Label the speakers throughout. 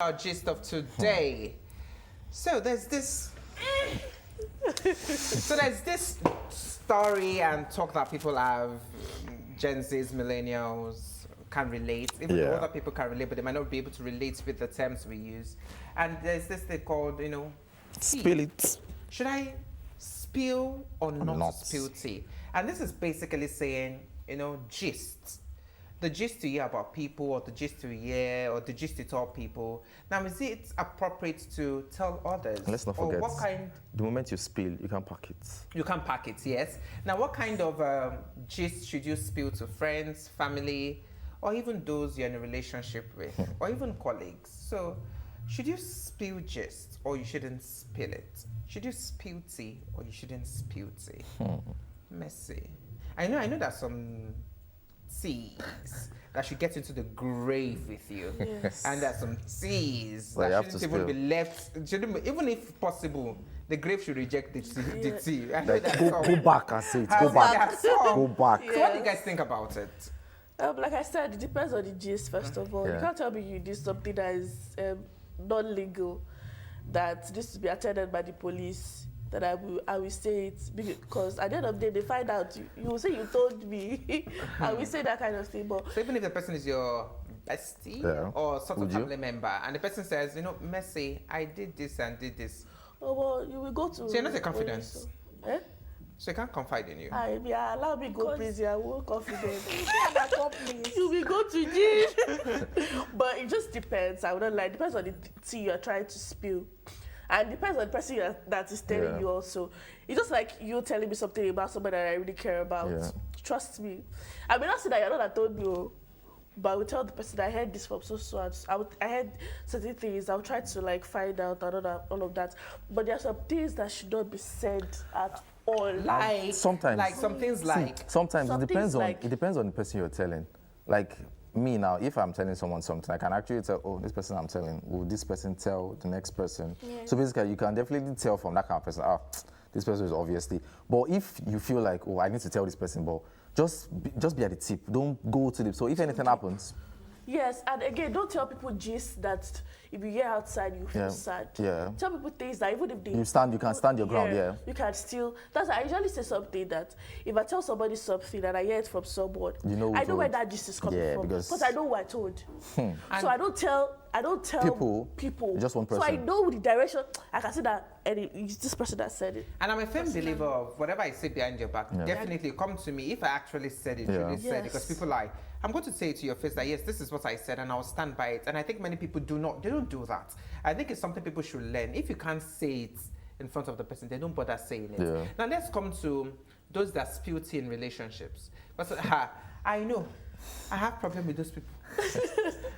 Speaker 1: Our gist of today. So there's this story and talk that people have, Gen Zs, millennials can relate. Even though other people can relate, but they might not be able to relate with the terms we use. And there's this thing called,
Speaker 2: Spill it.
Speaker 1: should I spill or not spill tea? And this is basically saying, gist. The gist to hear about people, or the gist to hear, or the gist to tell people. Now, is it appropriate to tell others?
Speaker 2: And let's not
Speaker 1: Or
Speaker 2: forget,
Speaker 1: what kind?
Speaker 2: the moment you spill, you can pack it.
Speaker 1: You can pack it, yes. Now, what kind of gist should you spill to friends, family, or even those you're in a relationship with, or even colleagues? So, should you spill gist, or you shouldn't spill it? Should you spill tea, or you shouldn't spill tea? Messy. I know there's some teas that should get into the grave with you.
Speaker 3: Yes.
Speaker 1: And there's some teas
Speaker 2: Well, you
Speaker 1: that
Speaker 2: have
Speaker 1: shouldn't
Speaker 2: to
Speaker 1: even be
Speaker 2: spill.
Speaker 1: left, even if possible, the grave should reject the tea. I know
Speaker 2: Like,
Speaker 1: that's
Speaker 2: go back and say it.
Speaker 1: I
Speaker 2: Go
Speaker 1: know
Speaker 2: back.
Speaker 1: that's all.
Speaker 2: Go back.
Speaker 1: So what do you guys think about it?
Speaker 3: Like I said, it depends on the gist, first of all.
Speaker 2: Yeah.
Speaker 3: You can't tell me you did something that is non-legal, that this to be attended by the police, that I will say it, because at the end of the day, they find out, you will say you told me, I will say that kind of thing. But
Speaker 1: So even if the person is your bestie or sort of
Speaker 2: Would you?
Speaker 1: family member, and the person says, Messi, I did this and did this,
Speaker 3: oh, well, you will go to...
Speaker 1: so you're not a confidence.
Speaker 3: Eh?
Speaker 1: So you can't confide in you.
Speaker 3: Allow me go prison, I won't confident.
Speaker 4: Please.
Speaker 3: You will go to jail. But it just depends. I wouldn't lie. It depends on the tea you're trying to spill. And it depends on the person that is telling you also. It's just like you telling me something about somebody that I really care about.
Speaker 2: Yeah.
Speaker 3: Trust me. I may not say that you're not that told me, but I will tell the person that I heard this from so and so. I heard certain things. I'll try to find out and all of that. But there are some things that should not be said at all.
Speaker 1: Like
Speaker 2: Sometimes.
Speaker 1: like some things like
Speaker 2: Sometimes
Speaker 3: Some
Speaker 2: it depends
Speaker 3: things
Speaker 2: on
Speaker 3: like-
Speaker 2: it depends on the person you're telling. Like me now, if I'm telling someone something, I can actually tell, oh, this person I'm telling, will this person tell the next person? So basically, you can definitely tell from that kind of person, this person is obviously. But if you feel like, oh, I need to tell this person, but just be at the tip. Don't go to the. So if anything happens,
Speaker 3: Yes, and again, don't tell people gist that if you hear outside, you feel
Speaker 2: Yeah,
Speaker 3: sad.
Speaker 2: yeah.
Speaker 3: Tell people things that even if they...
Speaker 2: you can stand your ground, yeah.
Speaker 3: You can still... That's I usually say something that if I tell somebody something and I hear it from someone,
Speaker 2: You know
Speaker 3: I
Speaker 2: who
Speaker 3: know where
Speaker 2: told.
Speaker 3: that gist is coming
Speaker 2: Yeah,
Speaker 3: from.
Speaker 2: because-
Speaker 3: Because I know who I told. So I don't tell people.
Speaker 2: Just one
Speaker 3: So I
Speaker 2: person.
Speaker 3: know the direction. I can see that it's this person that said it.
Speaker 1: and I'm a firm believer of whatever I say behind your back, definitely come to me if I actually said it, really said it. Because people I'm going to say to your face that yes, this is what I said and I'll stand by it. And I think many people don't do that. I think it's something people should learn. If you can't say it in front of the person, they don't bother saying it.
Speaker 2: Yeah.
Speaker 1: Now let's come to those that spill tea in relationships. Because I know I have problem with those people.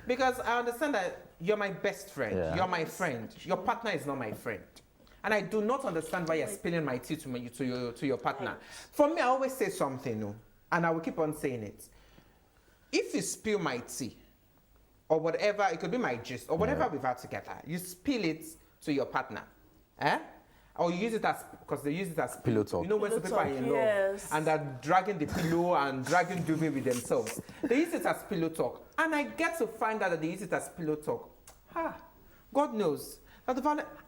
Speaker 1: Because I understand that you're my best friend.
Speaker 2: Yeah.
Speaker 1: You're my friend. Your partner is not my friend. And I do not understand why you're spilling my tea to your partner. For me, I always say something, and I will keep on saying it. If you spill my tea, or whatever, it could be my gist, or whatever we've had together, you spill it to your partner, or you use it as, because they use it as
Speaker 2: Pillow talk.
Speaker 1: You know when some people are in love
Speaker 3: Yes.
Speaker 1: and they're dragging the pillow and dragging duvet with themselves. They use it as pillow talk. And I get to find out that they use it as pillow talk. God knows.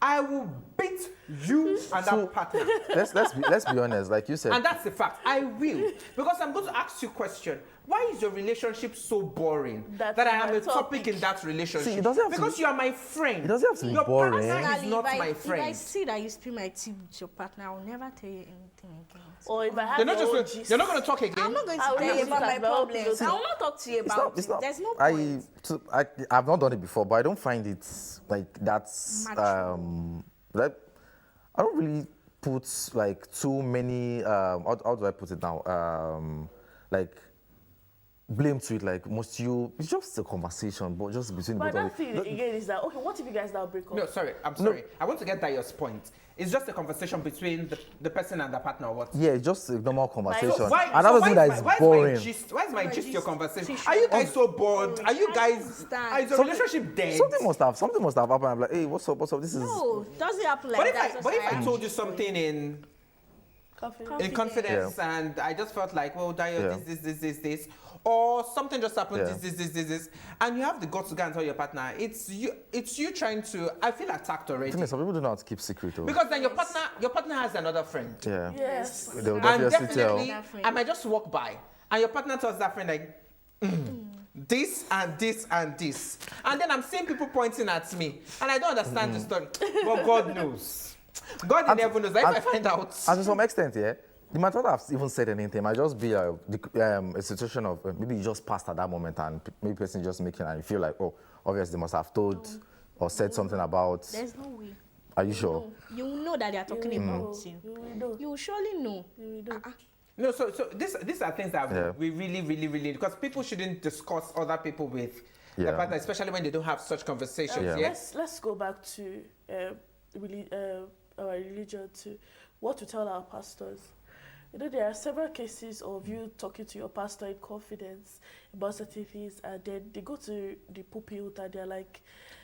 Speaker 1: I will beat you and that partner.
Speaker 2: let's be honest, like you said.
Speaker 1: And that's the fact. I will. Because I'm going to ask you a question. Why is your relationship so boring
Speaker 3: That's
Speaker 1: that I am
Speaker 3: my
Speaker 1: a topic
Speaker 3: topic.
Speaker 1: in that relationship?
Speaker 2: See, it doesn't have to
Speaker 1: because
Speaker 2: be-
Speaker 1: you are my friend.
Speaker 2: It doesn't have to be
Speaker 1: Your
Speaker 2: boring.
Speaker 1: partner is
Speaker 4: Personally,
Speaker 1: not
Speaker 4: if
Speaker 1: my
Speaker 4: If I
Speaker 1: friend.
Speaker 4: see that you spill my tea with your partner, I'll never tell you anything again.
Speaker 3: Or if I have
Speaker 1: You're not,
Speaker 3: your own
Speaker 1: just,
Speaker 3: gist.
Speaker 1: you're not going to talk again.
Speaker 4: I'm not going to
Speaker 3: I will
Speaker 4: tell
Speaker 3: use
Speaker 4: you
Speaker 3: it
Speaker 4: about
Speaker 3: as
Speaker 4: my
Speaker 3: my own
Speaker 4: problems.
Speaker 3: pillow.
Speaker 4: I will not talk to you about it. There's no point.
Speaker 2: I've not done it before, but I don't find it like that's
Speaker 4: Mature.
Speaker 2: like I don't really put like too many how do I put it now like blame to it. Like must you? It's just a conversation, but just between
Speaker 3: But
Speaker 2: both of
Speaker 3: that thing
Speaker 2: you.
Speaker 3: again is that, okay, what if you guys now break up?
Speaker 1: No, sorry. I'm sorry. I want to get Dayo's point. It's just a conversation between the person and the partner or what?
Speaker 2: Yeah, it's just a normal conversation.
Speaker 1: So why,
Speaker 2: and that
Speaker 1: so
Speaker 2: doesn't mean that it's boring.
Speaker 1: Why is my gist your
Speaker 4: gist?
Speaker 1: conversation?
Speaker 4: See,
Speaker 1: Are you guys so bored? Are you
Speaker 4: I
Speaker 1: guys...
Speaker 4: understand.
Speaker 1: Is your relationship dead?
Speaker 2: Something must have happened. I'm like, hey, what's up? This is
Speaker 4: No, doesn't happen like
Speaker 1: But if
Speaker 4: that.
Speaker 1: I told you something in
Speaker 3: Confidence.
Speaker 1: confidence and I just felt like, well, Dayo,
Speaker 2: Yeah.
Speaker 1: this, or something just happened,
Speaker 2: Yeah.
Speaker 1: this, and you have the guts to go and tell your partner. It's you trying to. I feel attacked
Speaker 2: The
Speaker 1: already.
Speaker 2: thing is, some people do not keep secret. Though.
Speaker 1: Because then your partner has another friend.
Speaker 2: Yeah.
Speaker 3: Yes.
Speaker 2: They would
Speaker 1: And
Speaker 2: obviously
Speaker 1: definitely,
Speaker 2: tell.
Speaker 1: I might just walk by, and your partner tells that friend like, this and this and this, and then I'm seeing people pointing at me, and I don't understand the story. But God knows. God in heaven knows. If I find out,
Speaker 2: And to some extent, yeah, you might not have even said anything. It might just be a situation of maybe you just passed at that moment and maybe person just making and you feel like, oh, obviously they must have told or said something about.
Speaker 4: There's no way.
Speaker 2: Are you sure?
Speaker 4: You will know that they are talking about you.
Speaker 3: You will know.
Speaker 4: You will surely know.
Speaker 3: You will know.
Speaker 1: no. So these are things that
Speaker 2: Yeah.
Speaker 1: we really because people shouldn't discuss other people with
Speaker 2: Yeah.
Speaker 1: their partner, especially when they don't have such conversations.
Speaker 2: Yeah.
Speaker 1: Yes.
Speaker 3: Let's go back to our religion, to what to tell our pastors. You know, there are several cases of you talking to your pastor in confidence about certain things, and then they go to the pulpit and they're like,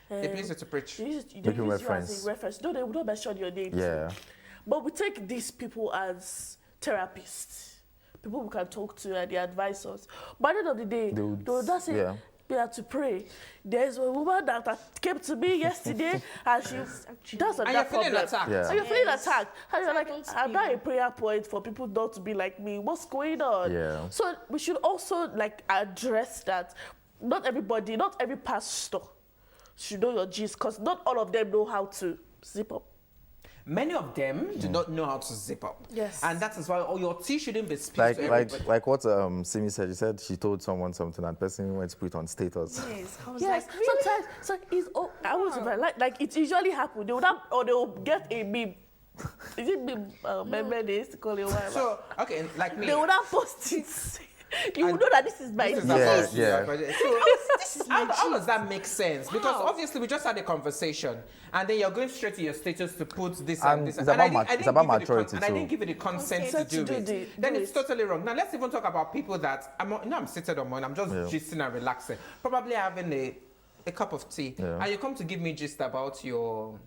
Speaker 1: They please you to preach.
Speaker 3: they use
Speaker 2: Make you
Speaker 3: you
Speaker 2: reference.
Speaker 3: as a reference. No, they will not mention your name.
Speaker 2: Yeah.
Speaker 3: But we take these people as therapists, people we can talk to and they advise us. By the end of the day,
Speaker 2: They would-
Speaker 3: they will just say,
Speaker 2: yeah.
Speaker 3: we have to pray. There's a woman that came to me yesterday and that's
Speaker 1: And
Speaker 3: another
Speaker 1: you're feeling
Speaker 3: problem.
Speaker 1: attacked.
Speaker 2: Yeah.
Speaker 3: And you're feeling
Speaker 4: Yes.
Speaker 3: attacked. And you're like,
Speaker 4: Silence
Speaker 3: I'm not a
Speaker 4: people.
Speaker 3: prayer point for people not to be like me. What's going on?
Speaker 2: Yeah.
Speaker 3: So we should also like address that. Not everybody, not every pastor should know your gist, because not all of them know how to zip up.
Speaker 1: Many of them do not know how to zip up.
Speaker 3: Yes.
Speaker 1: And that is why all your tea shouldn't be spilled to everybody.
Speaker 2: Like what Simi said. She said she told someone something and the person went to put it on status.
Speaker 4: Yes. I was
Speaker 3: Yes,
Speaker 4: like, really?
Speaker 3: sometimes so it's I was like it usually happen. They would have or they will get a meme. Is it meme? Meme they used to call it whatever.
Speaker 1: So, okay, like me.
Speaker 3: They would have post it. You will
Speaker 1: And
Speaker 3: know that this is my
Speaker 1: This is
Speaker 3: gist.
Speaker 2: Yeah,
Speaker 1: about you,
Speaker 2: yeah.
Speaker 1: actually. So,
Speaker 4: This is my
Speaker 1: how does
Speaker 4: gist.
Speaker 1: that make sense? Because obviously we just had a conversation, and then you're going straight to your status to put this and
Speaker 2: And
Speaker 1: this.
Speaker 2: it's
Speaker 1: and I
Speaker 2: about
Speaker 1: didn't- I
Speaker 2: it's
Speaker 1: didn't
Speaker 2: about
Speaker 1: give you the
Speaker 2: maturity
Speaker 1: and I
Speaker 2: too.
Speaker 1: didn't give you the consent
Speaker 3: Consent
Speaker 1: to do
Speaker 3: to
Speaker 1: it.
Speaker 3: do
Speaker 1: Then
Speaker 3: it.
Speaker 1: it's totally wrong. Now let's even talk about people that I'm seated on mine. I'm just gisting and relaxing, probably having a cup of tea,
Speaker 2: Yeah.
Speaker 1: and you come to give me gist about your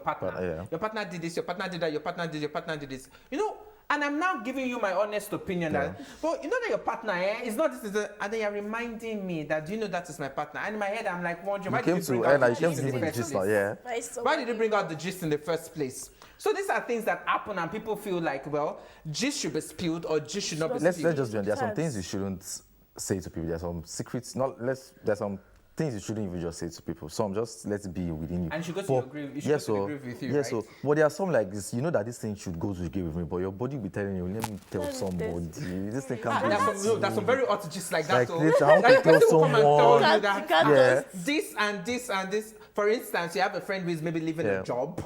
Speaker 1: partner.
Speaker 2: Yeah.
Speaker 1: Your partner did this. Your partner did that. Your partner did this. You know. And I'm now giving you my honest opinion.
Speaker 2: Yeah.
Speaker 1: But you know that your partner, is not this, and then you're reminding me that, do you know that is my partner? And in my head, I'm like wondering, why
Speaker 2: You
Speaker 1: did
Speaker 2: came
Speaker 1: you bring
Speaker 2: to
Speaker 1: out
Speaker 2: and
Speaker 1: the
Speaker 2: I came
Speaker 1: gist
Speaker 2: to
Speaker 1: in
Speaker 2: give
Speaker 1: the
Speaker 2: me the
Speaker 1: first
Speaker 2: gist now,
Speaker 1: place?
Speaker 2: yeah.
Speaker 4: But it's so
Speaker 1: Why did you
Speaker 4: weird.
Speaker 1: bring out the gist in the first place? So these are things that happen, and people feel like, well, gist should be spilled or gist should not be
Speaker 2: Let's
Speaker 1: spilled.
Speaker 2: just be honest. There are some
Speaker 3: Sometimes.
Speaker 2: things you shouldn't say to people. There are some secrets. There's some things you shouldn't even just say to people. Some just let it be within you.
Speaker 1: And you should go to
Speaker 2: But-
Speaker 1: your grave. You should go to the grave with you,
Speaker 2: yes,
Speaker 1: right?
Speaker 2: so but there are some like this. You know that this thing should go to the grave with me, but your body will be telling you, let me tell
Speaker 3: Let me
Speaker 2: somebody. This thing can't
Speaker 1: There's some very hot gist like that.
Speaker 2: Like
Speaker 1: so,
Speaker 2: this, I want
Speaker 1: that
Speaker 2: to
Speaker 1: the person
Speaker 2: tell
Speaker 1: will come and tell
Speaker 2: someone.
Speaker 1: you
Speaker 3: You
Speaker 1: that
Speaker 3: can't
Speaker 2: Yeah.
Speaker 1: this and this and this. For instance, you have a friend who is maybe leaving
Speaker 2: Yeah.
Speaker 1: a job,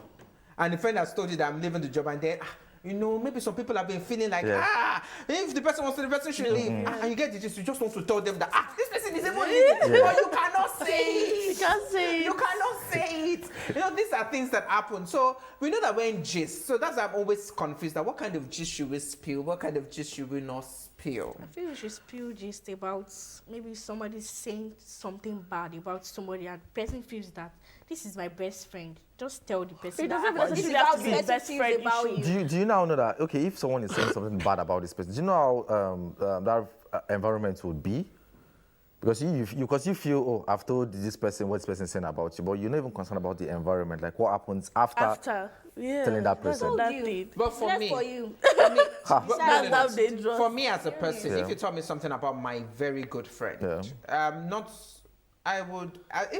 Speaker 1: and the friend has told you that I'm leaving the job, and then you know, maybe some people have been feeling like,
Speaker 2: Yeah.
Speaker 1: if the person wants to, the person should leave. And you get the gist, you just want to tell them that, this person is even leaving.
Speaker 2: Yeah.
Speaker 1: But you cannot say
Speaker 3: You
Speaker 1: it.
Speaker 3: can't say
Speaker 1: You
Speaker 3: it.
Speaker 1: cannot say it. You know, these are things that happen. So we know that we're in gist. So that's why I'm always confused that what kind of gist should we spill? What kind of gist should we not spill?
Speaker 4: I feel we should spill gist about maybe somebody saying something bad about somebody and the person feels that this is my best friend. Just tell the person
Speaker 3: It
Speaker 4: that
Speaker 3: doesn't
Speaker 4: this is
Speaker 3: necessarily have
Speaker 4: how
Speaker 3: to
Speaker 4: the
Speaker 3: be
Speaker 4: person
Speaker 3: best
Speaker 4: feels
Speaker 3: friend
Speaker 4: about
Speaker 3: issue.
Speaker 4: you.
Speaker 2: Do you now know that, okay, if someone is saying something bad about this person, do you know how that environment would be? Because you feel, oh, I've told this person what this person is saying about you, but you're not even concerned about the environment, like what happens after.
Speaker 3: Yeah.
Speaker 2: telling that
Speaker 3: that's
Speaker 2: person.
Speaker 3: another
Speaker 4: You.
Speaker 3: thing.
Speaker 1: But for
Speaker 4: Left
Speaker 1: me,
Speaker 4: for you.
Speaker 1: for me,
Speaker 2: Ha.
Speaker 1: but
Speaker 3: That's how dangerous.
Speaker 1: For me as a person,
Speaker 2: Yeah.
Speaker 1: if you tell me something about my very good friend, if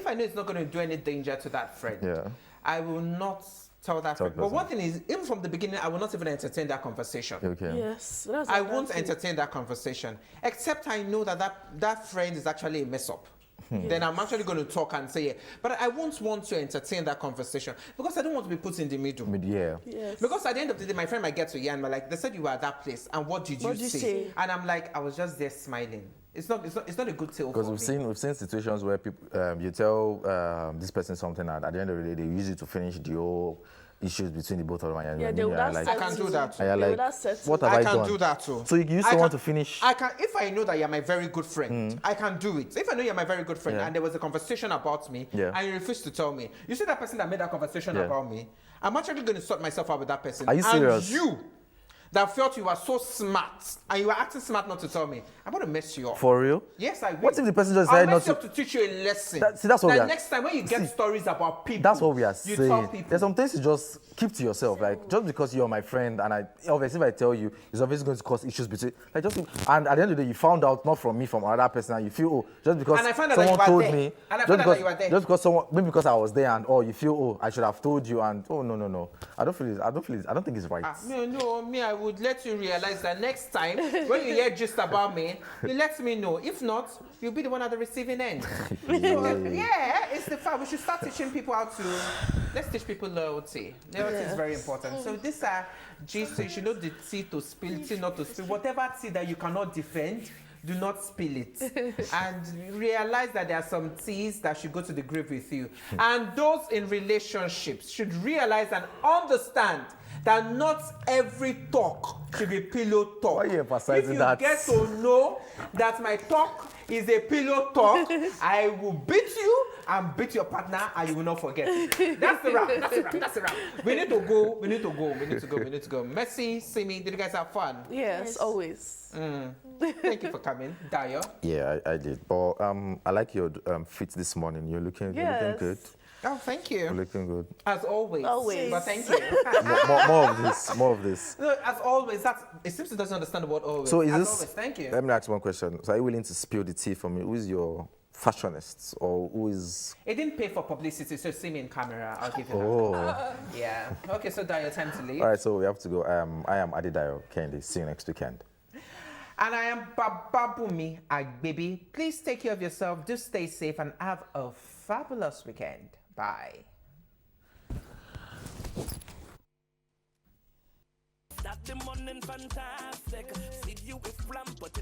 Speaker 1: I know it's not going to do any danger to that friend,
Speaker 2: Yeah.
Speaker 1: I will not tell that
Speaker 2: Tell
Speaker 1: friend. But
Speaker 2: person.
Speaker 1: one thing is, even from the beginning, I will not even entertain that conversation.
Speaker 2: Okay.
Speaker 3: Yes. That's
Speaker 1: I
Speaker 3: another
Speaker 1: won't
Speaker 3: thing.
Speaker 1: entertain that conversation, except I know that friend is actually a mess up. Then I'm actually going to talk and say it. But I won't want to entertain that conversation because I don't want to be put in the middle.
Speaker 2: Yeah.
Speaker 3: Yes.
Speaker 1: Because at the end of the day, my friend might get to you and be like, they said you were at that place, and what did
Speaker 3: What
Speaker 1: you
Speaker 3: did you
Speaker 1: say?
Speaker 3: say?
Speaker 1: And I'm like, I was just there smiling. It's not a good tale
Speaker 2: Because
Speaker 1: for me.
Speaker 2: we've seen situations where people you tell this person something and at the end of the day they use it to finish the whole issues between the both of them. And
Speaker 3: Yeah,
Speaker 2: you're
Speaker 3: they would have
Speaker 2: like,
Speaker 1: I can do that.
Speaker 2: and you're
Speaker 3: They would
Speaker 2: like,
Speaker 3: have settled.
Speaker 2: what have
Speaker 1: I
Speaker 2: I
Speaker 1: can
Speaker 2: done?
Speaker 1: do that too.
Speaker 2: So you use
Speaker 1: I
Speaker 2: someone
Speaker 1: can-
Speaker 2: to finish.
Speaker 1: I can, if I know that you're my very good friend, I can do it. If I know you're my very good friend
Speaker 2: Yeah.
Speaker 1: and there was a conversation about me
Speaker 2: Yeah.
Speaker 1: and you refuse to tell me, you see that person that made that conversation
Speaker 2: Yeah.
Speaker 1: about me, I'm actually going to sort myself out with that person.
Speaker 2: Are you serious?
Speaker 1: And you, that felt you were so smart and you were acting smart not to tell me, I'm going to mess you up.
Speaker 2: For real?
Speaker 1: Yes, I will.
Speaker 2: What if the person just
Speaker 1: I'll
Speaker 2: decided
Speaker 1: mess
Speaker 2: not
Speaker 1: you up to teach you a lesson.
Speaker 2: See, that's what we are.
Speaker 1: Next time when you get stories about people,
Speaker 2: That's what we are
Speaker 1: you tell
Speaker 2: saying.
Speaker 1: people.
Speaker 2: There's some things you just keep to yourself. Like, just because you're my friend, and obviously if I tell you, it's obviously going to cause issues between. Like, and at the end of the day, you found out not from me, from another person, and you feel, oh, just because
Speaker 1: And I found out that
Speaker 2: someone
Speaker 1: you were
Speaker 2: told
Speaker 1: there.
Speaker 2: me,
Speaker 1: And I found out that you were there.
Speaker 2: just because maybe because I was there, and you feel, oh, I should have told you, and no. I don't think it's right.
Speaker 1: No, me, I would let you realize that next time when you hear gist about me, you let me know. If not, you'll be the one at the receiving end. So, yeah, it's the fact. We should start teaching people let's teach people loyalty. Loyalty is very important. So these are gist, so you should know the tea to spill, tea not to spill. Whatever tea that you cannot defend, do not spill it. And realize that there are some teas that should go to the grave with you. And those in relationships should realize and understand that not every talk should be pillow talk.
Speaker 2: Why are you emphasizing that?
Speaker 1: If you get to know that my talk is a pillow talk, I will beat you and beat your partner and you will not forget. That's the wrap. We need to go. Mercy, Simi, did you guys have fun?
Speaker 3: Yes, always.
Speaker 1: Thank you for coming. Dayo?
Speaker 2: Yeah, I did. But I like your fit this morning. You're looking good.
Speaker 1: Oh, thank
Speaker 2: You're
Speaker 1: you.
Speaker 2: looking good.
Speaker 1: As always.
Speaker 3: Always.
Speaker 1: But thank you.
Speaker 2: More of this.
Speaker 1: No, as always, it seems it doesn't understand the word always.
Speaker 2: So is
Speaker 1: as
Speaker 2: this?
Speaker 1: always, thank you.
Speaker 2: Let me ask one question. So are you willing to spill the tea for me? Who is your fashionist, or who is?
Speaker 1: It didn't pay for publicity, so see me in camera. I'll give you
Speaker 2: Oh.
Speaker 1: that. Yeah. Okay, so Dayo, time to leave.
Speaker 2: All right. So we have to go. I am Adedayo Kendi. See you next weekend.
Speaker 1: And I am Bababumi Agbaby. Please take care of yourself. Do stay safe and have a fabulous weekend. Bye.
Speaker 5: That the morning fantastic. See you with flam, but